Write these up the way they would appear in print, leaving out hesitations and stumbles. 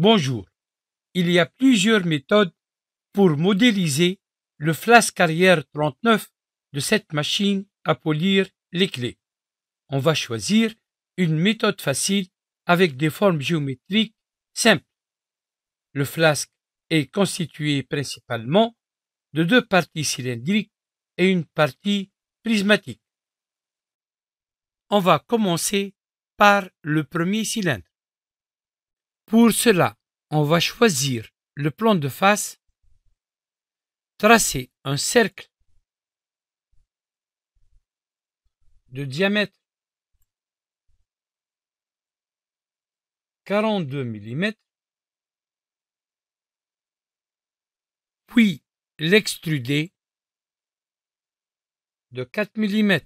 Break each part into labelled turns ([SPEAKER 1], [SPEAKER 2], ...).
[SPEAKER 1] Bonjour. Il y a plusieurs méthodes pour modéliser le flasque arrière 39 de cette machine à polir les clés. On va choisir une méthode facile avec des formes géométriques simples. Le flasque est constitué principalement de deux parties cylindriques et une partie prismatique. On va commencer par le premier cylindre. Pour cela, on va choisir le plan de face, tracer un cercle de diamètre 42 mm, puis l'extruder de 4 mm.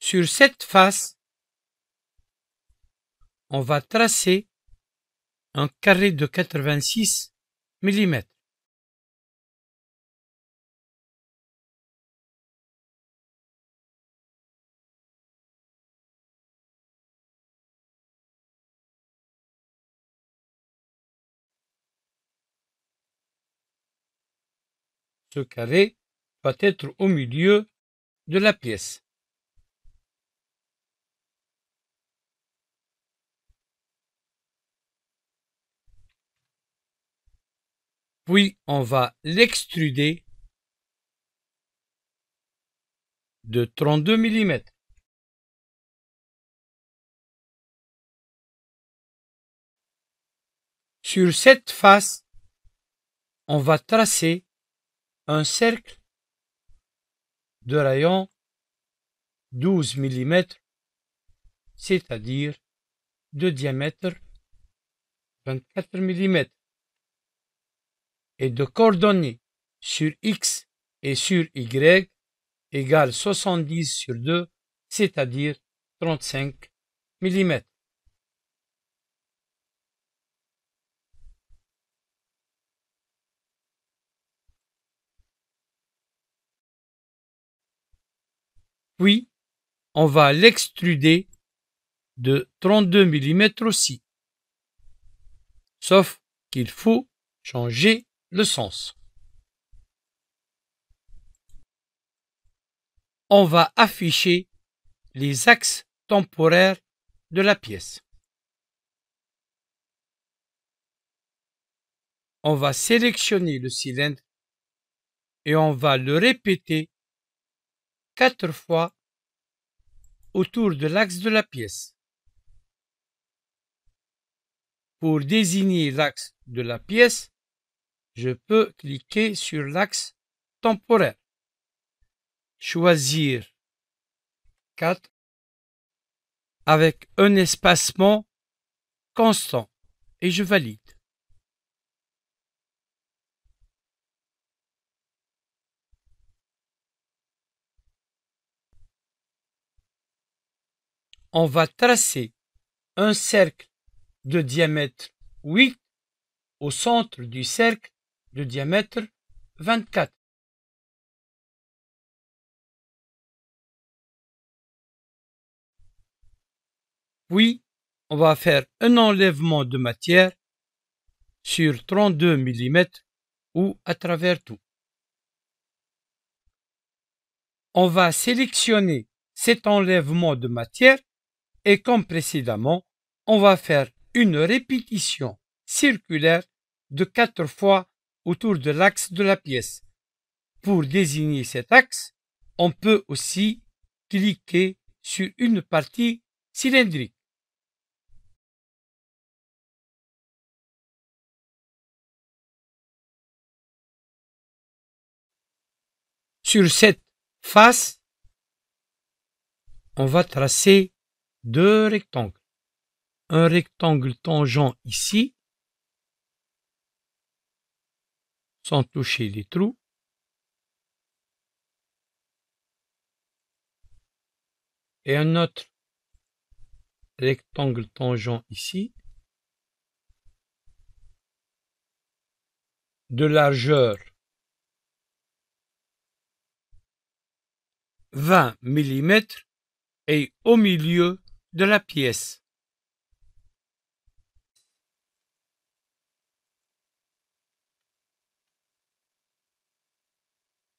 [SPEAKER 1] Sur cette face, on va tracer un carré de 86 mm. Ce carré va être au milieu de la pièce. Puis on va l'extruder de 32 mm. Sur cette face, on va tracer un cercle de rayon 12 mm, c'est-à-dire de diamètre 24 mm, et de coordonnées sur X et sur Y égale 70 sur 2, c'est-à-dire 35 mm. Puis, on va l'extruder de 32 mm aussi. Sauf qu'il faut changer le sens. On va afficher les axes temporaires de la pièce. On va sélectionner le cylindre et on va le répéter 4 fois autour de l'axe de la pièce. Pour désigner l'axe de la pièce, je peux cliquer sur l'axe temporaire, choisir 4 avec un espacement constant et je valide. On va tracer un cercle de diamètre 8 au centre du cercle de diamètre 24. Puis, on va faire un enlèvement de matière sur 32 mm ou à travers tout. On va sélectionner cet enlèvement de matière et comme précédemment, on va faire une répétition circulaire de 4 fois autour de l'axe de la pièce. Pour désigner cet axe, on peut aussi cliquer sur une partie cylindrique. Sur cette face, on va tracer deux rectangles. Un rectangle tangent ici, sans toucher les trous. Et un autre rectangle tangent ici, de largeur 20 mm et au milieu de la pièce.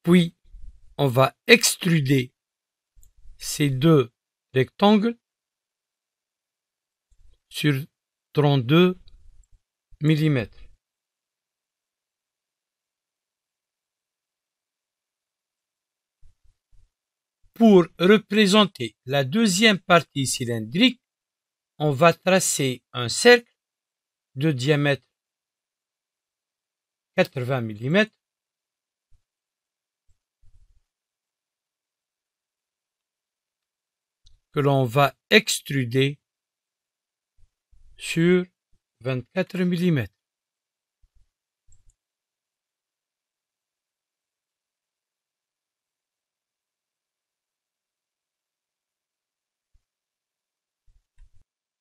[SPEAKER 1] Puis, on va extruder ces deux rectangles sur 32 mm. Pour représenter la deuxième partie cylindrique, on va tracer un cercle de diamètre 80 mm que l'on va extruder sur 24 mm.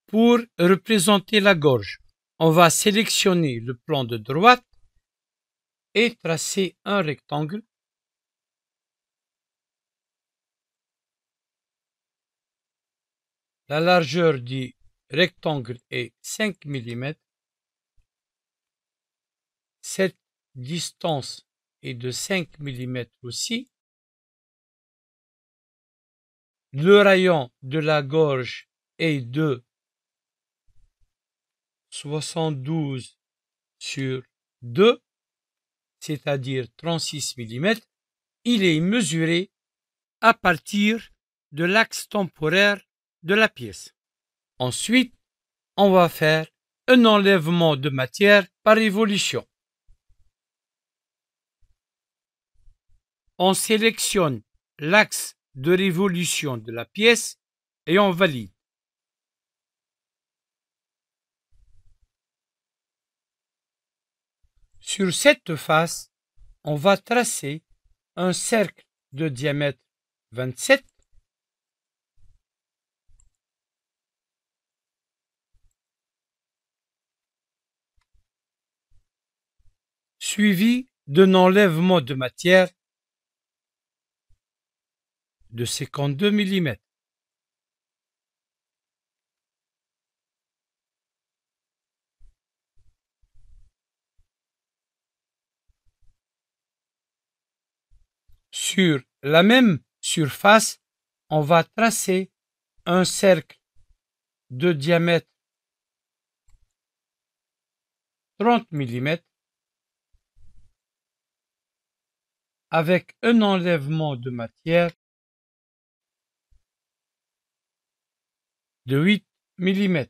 [SPEAKER 1] Pour représenter la gorge, on va sélectionner le plan de droite et tracer un rectangle La largeur du rectangle est 5 mm. Cette distance est de 5 mm aussi. Le rayon de la gorge est de 72 sur 2, c'est-à-dire 36 mm. Il est mesuré à partir de l'axe temporaire de la pièce. Ensuite, on va faire un enlèvement de matière par révolution. On sélectionne l'axe de révolution de la pièce et on valide. Sur cette face, on va tracer un cercle de diamètre 27 suivi d'un enlèvement de matière de 52 mm. Sur la même surface, on va tracer un cercle de diamètre 30 mm avec un enlèvement de matière de 8 mm.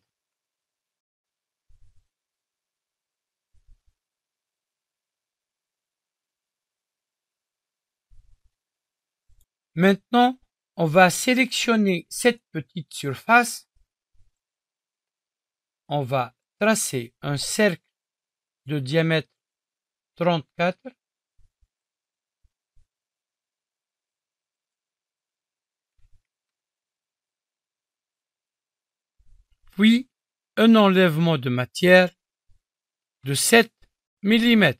[SPEAKER 1] Maintenant, on va sélectionner cette petite surface. On va tracer un cercle de diamètre 34 puis un enlèvement de matière de 7 mm.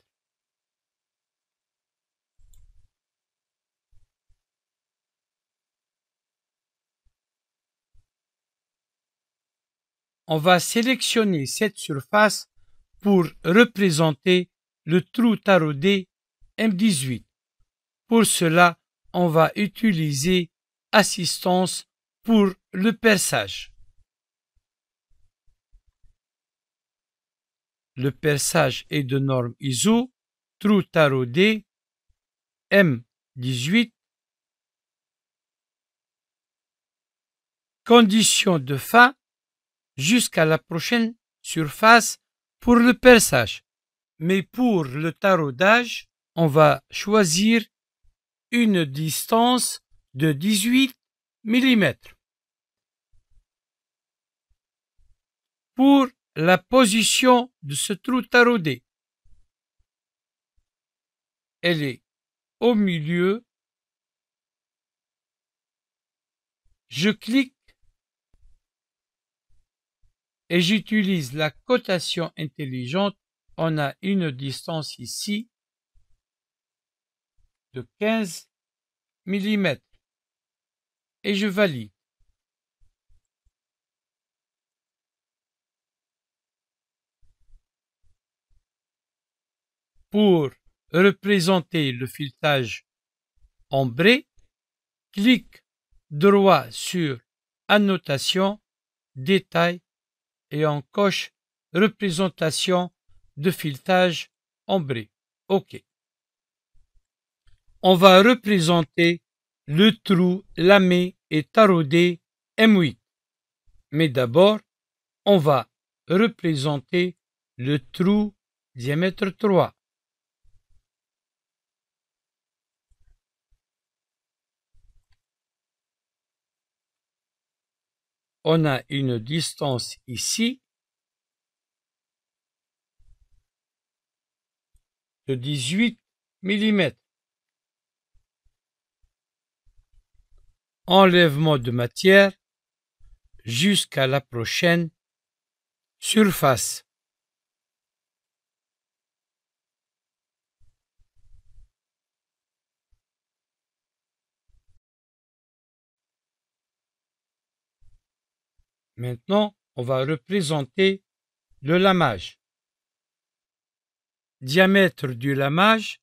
[SPEAKER 1] On va sélectionner cette surface pour représenter le trou taraudé M18. Pour cela, on va utiliser assistance pour le perçage. Le perçage est de norme ISO, trou taraudé M18. Condition de fin jusqu'à la prochaine surface pour le perçage. Mais pour le taraudage, on va choisir une distance de 18 mm. Pour la position de ce trou taraudé, elle est au milieu. Je clique et j'utilise la cotation intelligente. On a une distance ici de 15 mm et je valide. Pour représenter le filetage ombré, clique droit sur Annotation, Détail et on coche Représentation de filetage ombré. OK. On va représenter le trou lamé et taraudé M8. Mais d'abord, on va représenter le trou diamètre 3. On a une distance ici de 18 mm. Enlèvement de matière jusqu'à la prochaine surface. Maintenant, on va représenter le lamage. Diamètre du lamage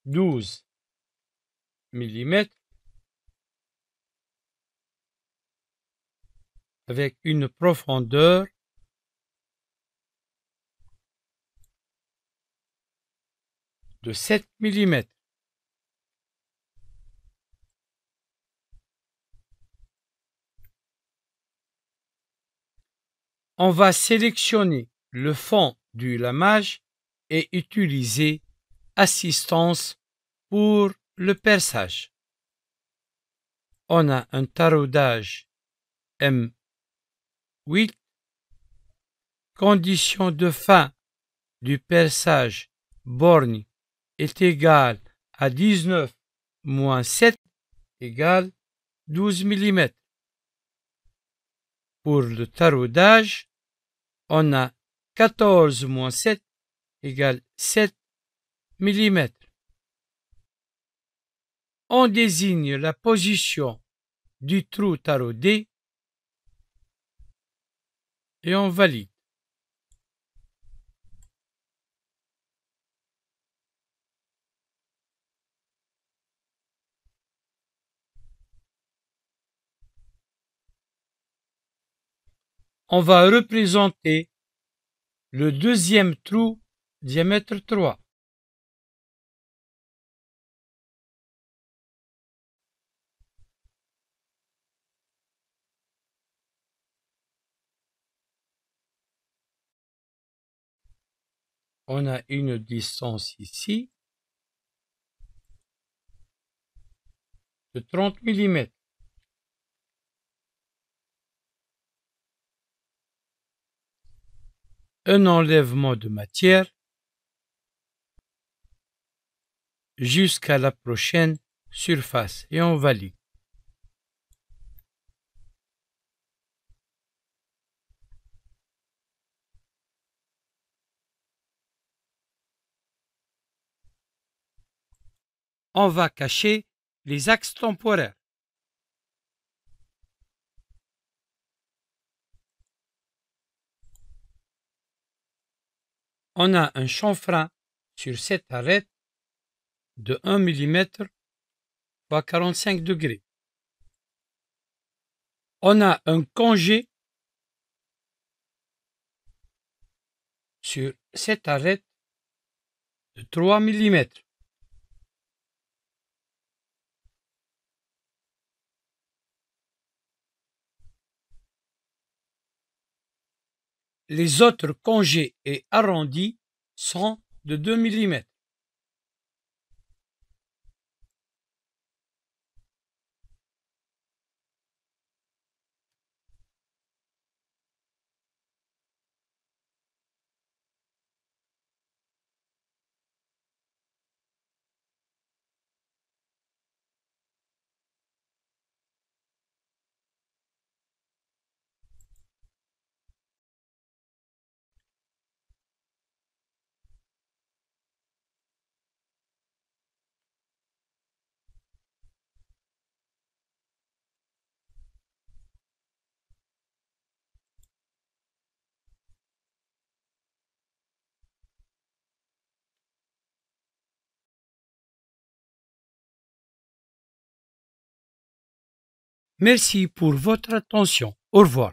[SPEAKER 1] 12 mm avec une profondeur de 7 mm. On va sélectionner le fond du lamage et utiliser Assistance pour le perçage. On a un taraudage M8. Condition de fin du perçage borgne est égale à 19 moins 7 égale 12 mm. Pour le taraudage, on a 14 moins 7 égale 7 mm. On désigne la position du trou taraudé et on valide. On va représenter le deuxième trou diamètre 3. On a une distance ici de 30 mm. Un enlèvement de matière jusqu'à la prochaine surface et on valide. On va cacher les axes temporaires. On a un chanfrein sur cette arête de 1 mm à 45 degrés. On a un congé sur cette arête de 3 mm. Les autres congés et arrondis sont de 2 mm. Merci pour votre attention. Au revoir.